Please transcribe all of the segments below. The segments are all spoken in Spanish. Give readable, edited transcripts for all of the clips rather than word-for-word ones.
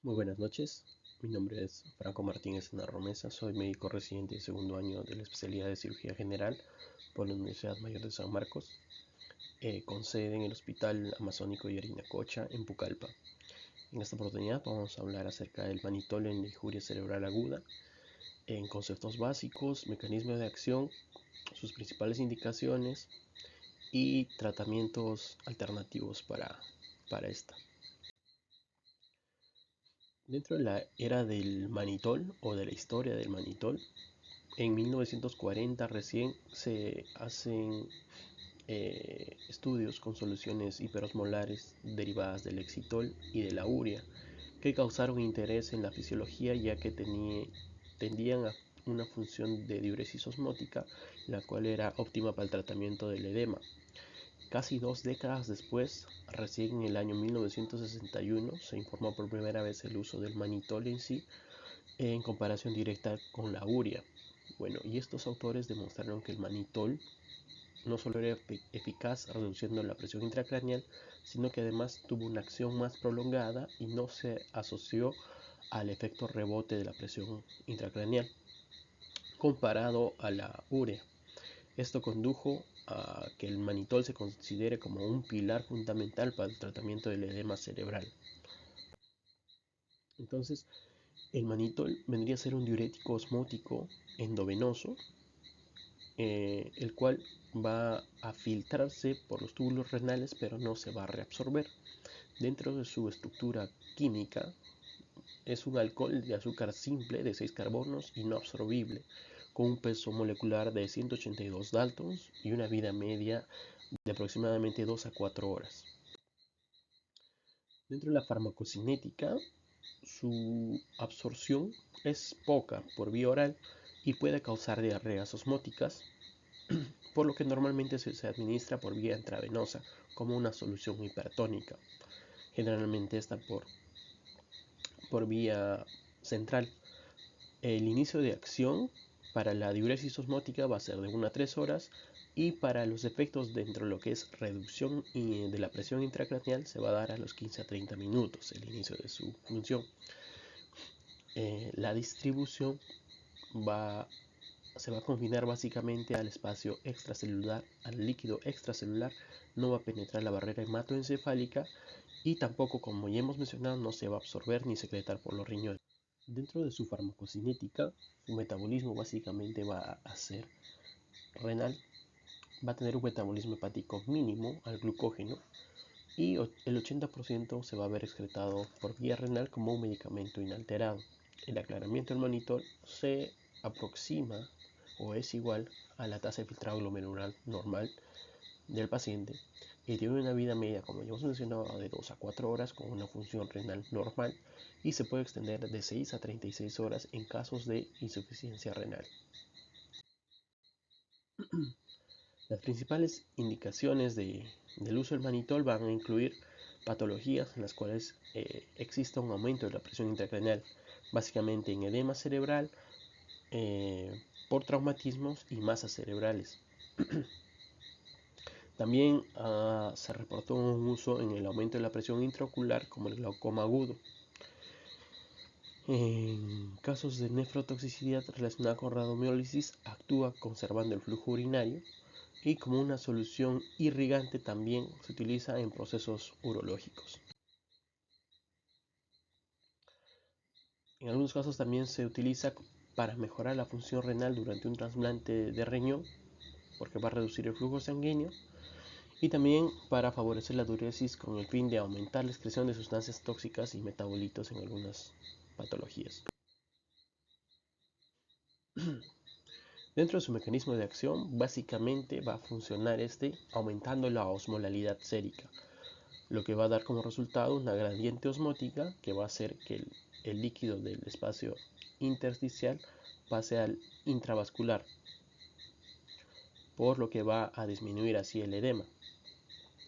Muy buenas noches, mi nombre es Franco Martínez Narromesa, soy médico residente de segundo año de la especialidad de cirugía general por la Universidad Mayor de San Marcos, con sede en el Hospital Amazónico Yarinacocha en Pucallpa. En esta oportunidad vamos a hablar acerca del manitol en la injuria cerebral aguda, en conceptos básicos, mecanismos de acción, sus principales indicaciones y tratamientos alternativos para esta. Dentro de la era del manitol o de la historia del manitol, en 1940 recién se hacen estudios con soluciones hiperosmolares derivadas del Lexitol y de la urea, que causaron interés en la fisiología ya que tendían a una función de diuresis osmótica, la cual era óptima para el tratamiento del edema. Casi 2 décadas después, recién en el año 1961, se informó por primera vez el uso del manitol en sí en comparación directa con la urea. Bueno, y estos autores demostraron que el manitol no solo era eficaz reduciendo la presión intracraneal, sino que además tuvo una acción más prolongada y no se asoció al efecto rebote de la presión intracraneal comparado a la urea. Esto condujo a que el manitol se considere como un pilar fundamental para el tratamiento del edema cerebral. Entonces, el manitol vendría a ser un diurético osmótico endovenoso, el cual va a filtrarse por los túbulos renales, pero no se va a reabsorber. Dentro de su estructura química, es un alcohol de azúcar simple de 6 carbonos y no absorbible, con un peso molecular de 182 daltons y una vida media de aproximadamente 2 a 4 horas. Dentro de la farmacocinética, su absorción es poca por vía oral y puede causar diarreas osmóticas, por lo que normalmente se administra por vía intravenosa como una solución hipertónica, generalmente esta por vía central. El inicio de acción para la diuresis osmótica va a ser de 1 a 3 horas y para los efectos dentro de lo que es reducción de la presión intracraneal se va a dar a los 15 a 30 minutos el inicio de su función. La distribución se va a confinar básicamente al espacio extracelular, al líquido extracelular, no va a penetrar la barrera hematoencefálica y tampoco, como ya hemos mencionado, no se va a absorber ni secretar por los riñones. Dentro de su farmacocinética, su metabolismo básicamente va a ser renal, va a tener un metabolismo hepático mínimo al glucógeno y el 80% se va a ver excretado por vía renal como un medicamento inalterado. El aclaramiento del manitol se aproxima o es igual a la tasa de filtrado glomerular normal del paciente y tiene una vida media, como ya hemos mencionado, de 2 a 4 horas con una función renal normal y se puede extender de 6 a 36 horas en casos de insuficiencia renal. Las principales indicaciones del uso del manitol van a incluir patologías en las cuales exista un aumento de la presión intracraneal, básicamente en edema cerebral, por traumatismos y masas cerebrales. También se reportó un uso en el aumento de la presión intraocular como el glaucoma agudo. En casos de nefrotoxicidad relacionada con radomiólisis, actúa conservando el flujo urinario y como una solución irrigante también se utiliza en procesos urológicos. En algunos casos también se utiliza para mejorar la función renal durante un trasplante de riñón, porque va a reducir el flujo sanguíneo, y también para favorecer la diuresis con el fin de aumentar la excreción de sustancias tóxicas y metabolitos en algunas patologías. Dentro de su mecanismo de acción, básicamente va a funcionar aumentando la osmolalidad sérica, lo que va a dar como resultado una gradiente osmótica que va a hacer que el líquido del espacio intersticial pase al intravascular, por lo que va a disminuir así el edema.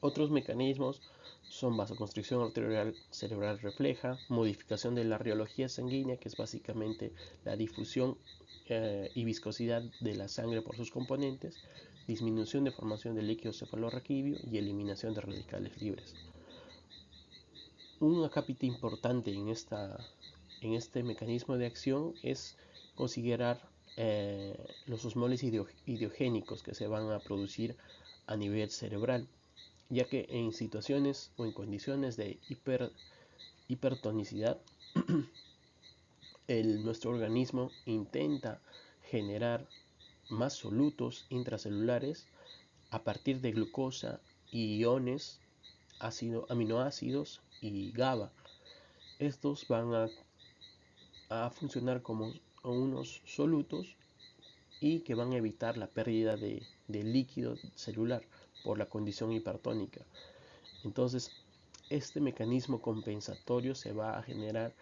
Otros mecanismos son vasoconstricción arterial cerebral refleja, modificación de la rheología sanguínea, que es básicamente la difusión y viscosidad de la sangre por sus componentes, disminución de formación de líquido cefalorraquídeo y eliminación de radicales libres. Un acápite importante en este mecanismo de acción es considerar los osmoles ideogénicos que se van a producir a nivel cerebral, ya que en situaciones o en condiciones de hipertonicidad, nuestro organismo intenta generar más solutos intracelulares a partir de glucosa y iones, aminoácidos y GABA. Estos van a funcionar como unos solutos y que van a evitar la pérdida de líquido celular por la condición hipertónica. Entonces, este mecanismo compensatorio se va a generar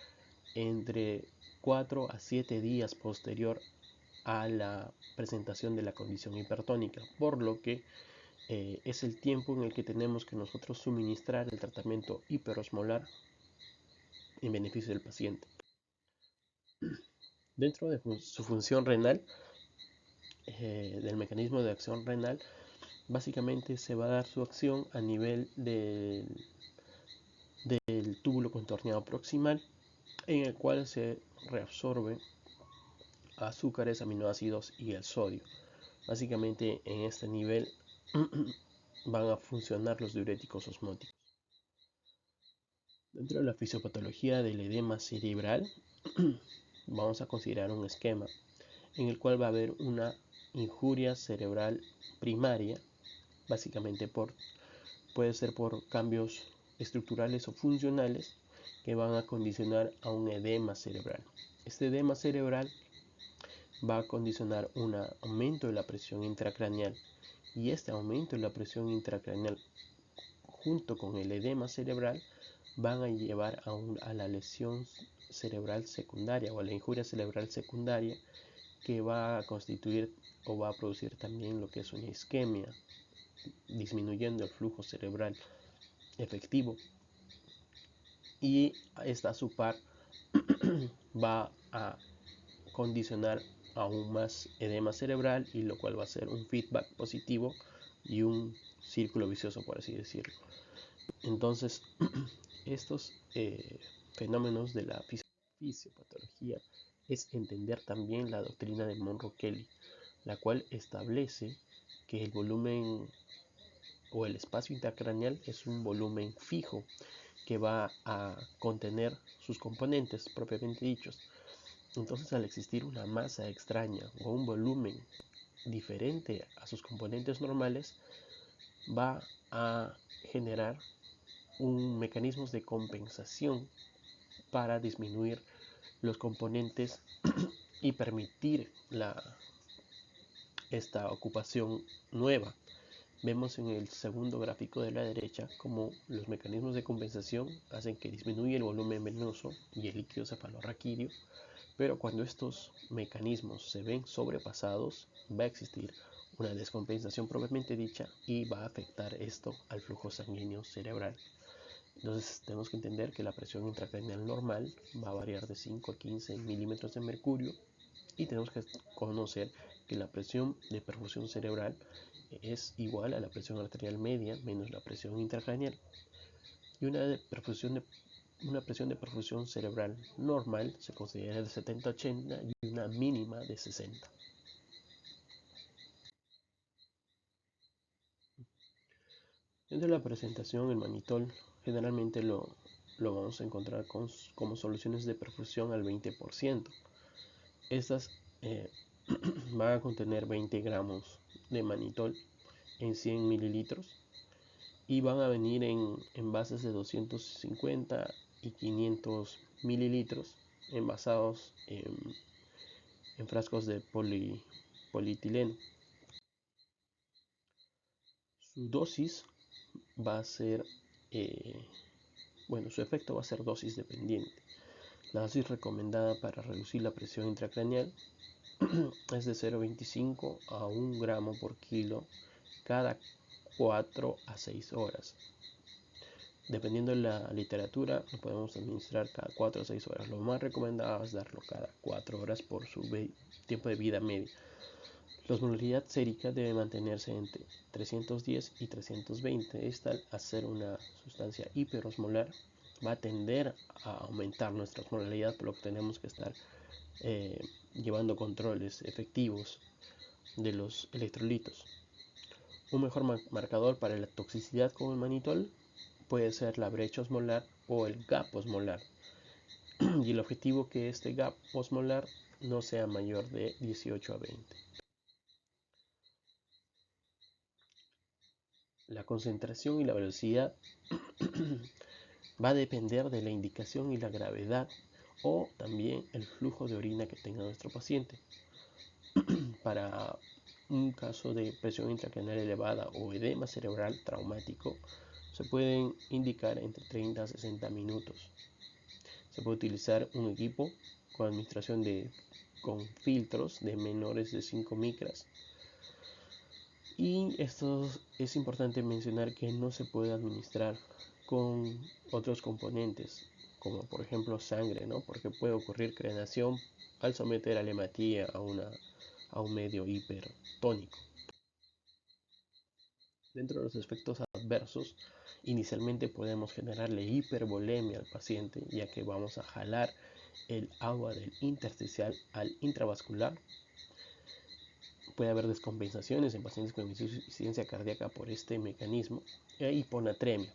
entre 4 a 7 días posterior a la presentación de la condición hipertónica, por lo que es el tiempo en el que tenemos que nosotros suministrar el tratamiento hiperosmolar en beneficio del paciente. Dentro de su función renal, del mecanismo de acción renal, básicamente se va a dar su acción a nivel del túbulo contorneado proximal, en el cual se reabsorben azúcares, aminoácidos y el sodio. Básicamente en este nivel van a funcionar los diuréticos osmóticos. Dentro de la fisiopatología del edema cerebral, vamos a considerar un esquema en el cual va a haber una injuria cerebral primaria, básicamente puede ser por cambios estructurales o funcionales que van a condicionar a un edema cerebral. Este edema cerebral va a condicionar un aumento de la presión intracraneal, y este aumento de la presión intracraneal junto con el edema cerebral van a llevar a la lesión cerebral secundaria o a la injuria cerebral secundaria, que va a constituir o va a producir también lo que es una isquemia, disminuyendo el flujo cerebral efectivo, y esta a su par va a condicionar aún más edema cerebral, y lo cual va a ser un feedback positivo y un círculo vicioso, por así decirlo. Entonces, estos fenómenos de la fisiopatología es entender también la doctrina de Monro-Kelly, la cual establece que el volumen o el espacio intracraneal es un volumen fijo que va a contener sus componentes propiamente dichos. Entonces, al existir una masa extraña o un volumen diferente a sus componentes normales, va a generar mecanismos de compensación para disminuir los componentes y permitir esta ocupación nueva. Vemos en el segundo gráfico de la derecha cómo los mecanismos de compensación hacen que disminuya el volumen venoso y el líquido cefalorraquídeo, pero cuando estos mecanismos se ven sobrepasados, va a existir una descompensación propiamente dicha y va a afectar esto al flujo sanguíneo cerebral. Entonces tenemos que entender que la presión intracraneal normal va a variar de 5 a 15 milímetros de mercurio, y tenemos que conocer que la presión de perfusión cerebral es igual a la presión arterial media menos la presión intracraneal, y una presión de perfusión cerebral normal se considera de 70-80 y una mínima de 60. Dentro de la presentación, el mannitol generalmente lo vamos a encontrar como soluciones de perfusión al 20%. Estas van a contener 20 gramos de mannitol en 100 mililitros, y van a venir en envases de 250 y 500 mililitros envasados en frascos de polietileno. Su dosis va a ser, su efecto va a ser dosis dependiente. La dosis recomendada para reducir la presión intracraneal es de 0,25 a 1 gramo por kilo cada 4 a 6 horas. Dependiendo de la literatura, lo podemos administrar cada 4 a 6 horas. Lo más recomendado es darlo cada 4 horas por su tiempo de vida medio. La osmolaridad sérica debe mantenerse entre 310 y 320. Esta, al ser una sustancia hiperosmolar, va a tender a aumentar nuestra osmolaridad, por lo que tenemos que estar llevando controles efectivos de los electrolitos. Un mejor marcador para la toxicidad con el manitol puede ser la brecha osmolar o el gap osmolar, y el objetivo que este gap osmolar no sea mayor de 18 a 20. La concentración y la velocidad va a depender de la indicación y la gravedad, o también el flujo de orina que tenga nuestro paciente. Para un caso de presión intracraneal elevada o edema cerebral traumático, se pueden indicar entre 30 a 60 minutos. Se puede utilizar un equipo con administración con filtros de menores de 5 micras. Y esto es importante mencionar que no se puede administrar con otros componentes, como por ejemplo sangre, ¿no? Porque puede ocurrir crenación al someter a la hematía a un medio hipertónico. Dentro de los efectos adversos, inicialmente podemos generarle hipervolemia al paciente, ya que vamos a jalar el agua del intersticial al intravascular. Puede haber descompensaciones en pacientes con insuficiencia cardíaca por este mecanismo, e hiponatremia,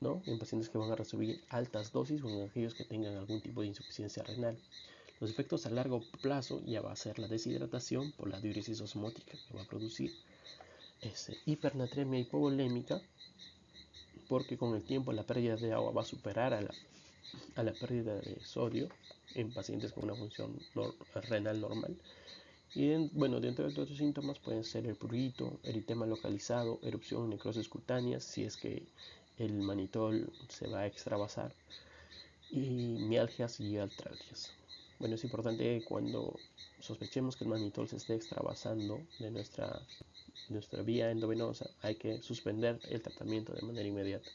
¿no? En pacientes que van a recibir altas dosis o en aquellos que tengan algún tipo de insuficiencia renal. Los efectos a largo plazo ya va a ser la deshidratación por la diuresis osmótica que va a producir hipernatremia hipovolémica, porque con el tiempo la pérdida de agua va a superar a la pérdida de sodio en pacientes con una función renal normal. Y dentro de otros síntomas pueden ser el prurito, eritema localizado, erupción, necrosis cutáneas, si es que el manitol se va a extravasar, y mialgias y artralgias. Es importante cuando sospechemos que el manitol se esté extravasando de nuestra vía endovenosa, hay que suspender el tratamiento de manera inmediata.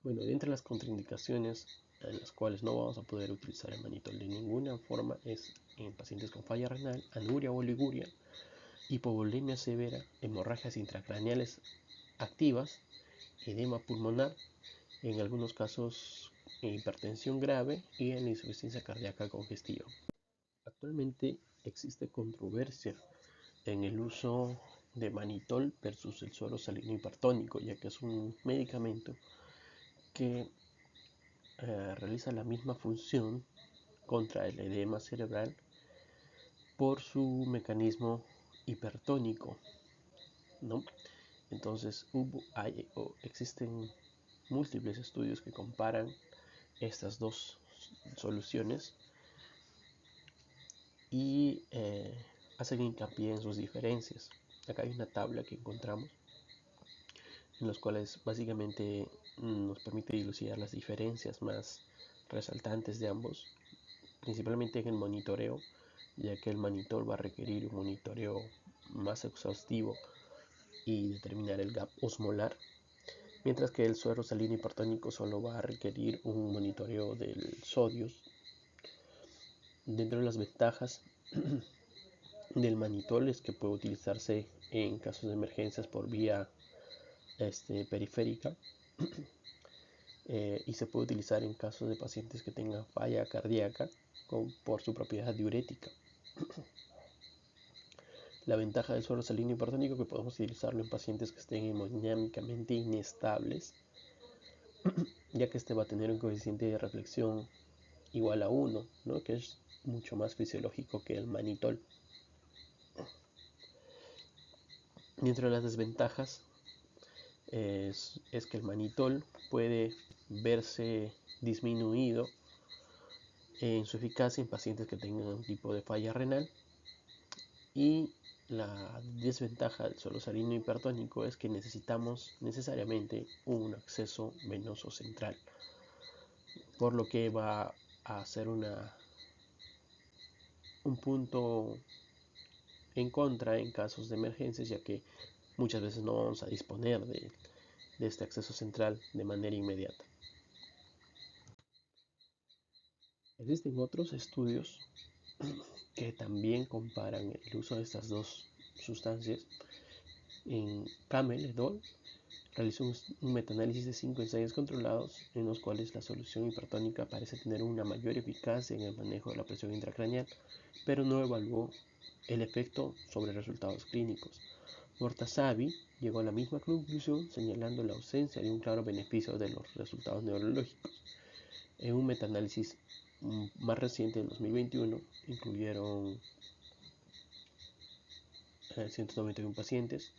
Entre las contraindicaciones en las cuales no vamos a poder utilizar el manitol de ninguna forma es en pacientes con falla renal, anuria o oliguria, hipovolemia severa, hemorragias intracraneales activas, edema pulmonar, en algunos casos hipertensión grave y en la insuficiencia cardíaca congestiva. Actualmente existe controversia en el uso de manitol versus el suero salino hipertónico, ya que es un medicamento que realiza la misma función contra el edema cerebral por su mecanismo hipertónico, ¿no? Entonces existen múltiples estudios que comparan estas dos soluciones y hacen hincapié en sus diferencias. Acá hay una tabla que encontramos en las cuales básicamente nos permite dilucidar las diferencias más resaltantes de ambos, principalmente en el monitoreo, ya que el manitol va a requerir un monitoreo más exhaustivo y determinar el gap osmolar, mientras que el suero salino hipertónico solo va a requerir un monitoreo del sodio. Dentro de las ventajas del manitol es que puede utilizarse en casos de emergencias por vía periférica, y se puede utilizar en casos de pacientes que tengan falla cardíaca por su propiedad diurética. La ventaja del suero salino hipertónico es que podemos utilizarlo en pacientes que estén hemodinámicamente inestables, ya que este va a tener un coeficiente de reflexión igual a 1, ¿no? Que es mucho más fisiológico que el manitol. Dentro de las desventajas es que el manitol puede verse disminuido en su eficacia en pacientes que tengan un tipo de falla renal, y la desventaja del suero salino hipertónico es que necesitamos necesariamente un acceso venoso central, por lo que va a ser un punto en contra en casos de emergencias, ya que muchas veces no vamos a disponer de este acceso central de manera inmediata. Existen otros estudios que también comparan el uso de estas dos sustancias en Camel et al. realizó un metaanálisis de 5 ensayos controlados en los cuales la solución hipertónica parece tener una mayor eficacia en el manejo de la presión intracraneal, pero no evaluó el efecto sobre resultados clínicos. Mortazavi llegó a la misma conclusión, señalando la ausencia de un claro beneficio de los resultados neurológicos. En un metaanálisis más reciente, en 2021, incluyeron 191 pacientes,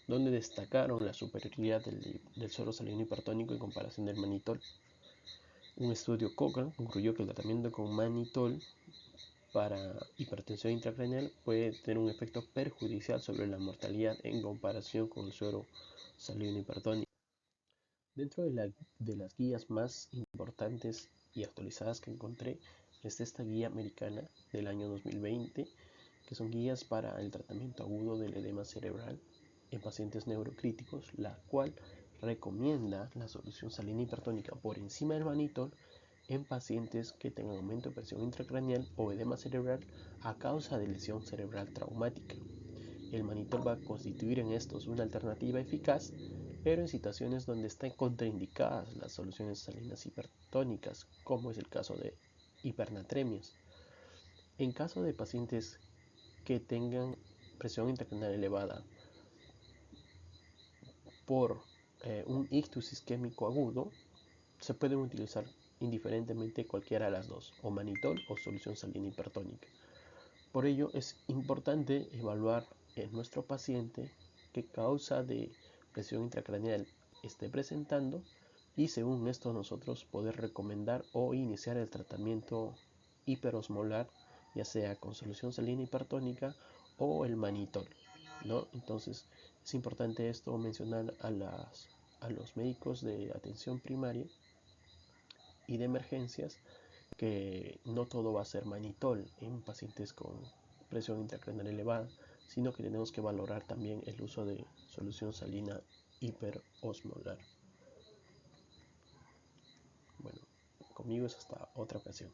donde destacaron la superioridad del suero salino hipertónico en comparación del manitol. Un estudio Cochrane concluyó que el tratamiento con manitol para hipertensión intracraneal puede tener un efecto perjudicial sobre la mortalidad en comparación con el suero salino hipertónico. Dentro de las guías más importantes y actualizadas que encontré está esta guía americana del año 2020, que son guías para el tratamiento agudo del edema cerebral en pacientes neurocríticos, la cual recomienda la solución salina hipertónica por encima del manitol en pacientes que tengan aumento de presión intracraneal o edema cerebral a causa de lesión cerebral traumática. El manitol va a constituir en estos una alternativa eficaz, pero en situaciones donde están contraindicadas las soluciones salinas hipertónicas, como es el caso de hipernatremias. En caso de pacientes que tengan presión intracraneal elevada por un ictus isquémico agudo, se pueden utilizar indiferentemente cualquiera de las dos, o manitol o solución salina hipertónica. Por ello es importante evaluar en nuestro paciente qué causa de presión intracraneal esté presentando y según esto nosotros poder recomendar o iniciar el tratamiento hiperosmolar, ya sea con solución salina hipertónica o el manitol, ¿no? Entonces es importante esto mencionar a los médicos de atención primaria y de emergencias que no todo va a ser manitol en pacientes con presión intracraneal elevada, sino que tenemos que valorar también el uso de solución salina hiperosmolar. Bueno, conmigo es hasta otra ocasión.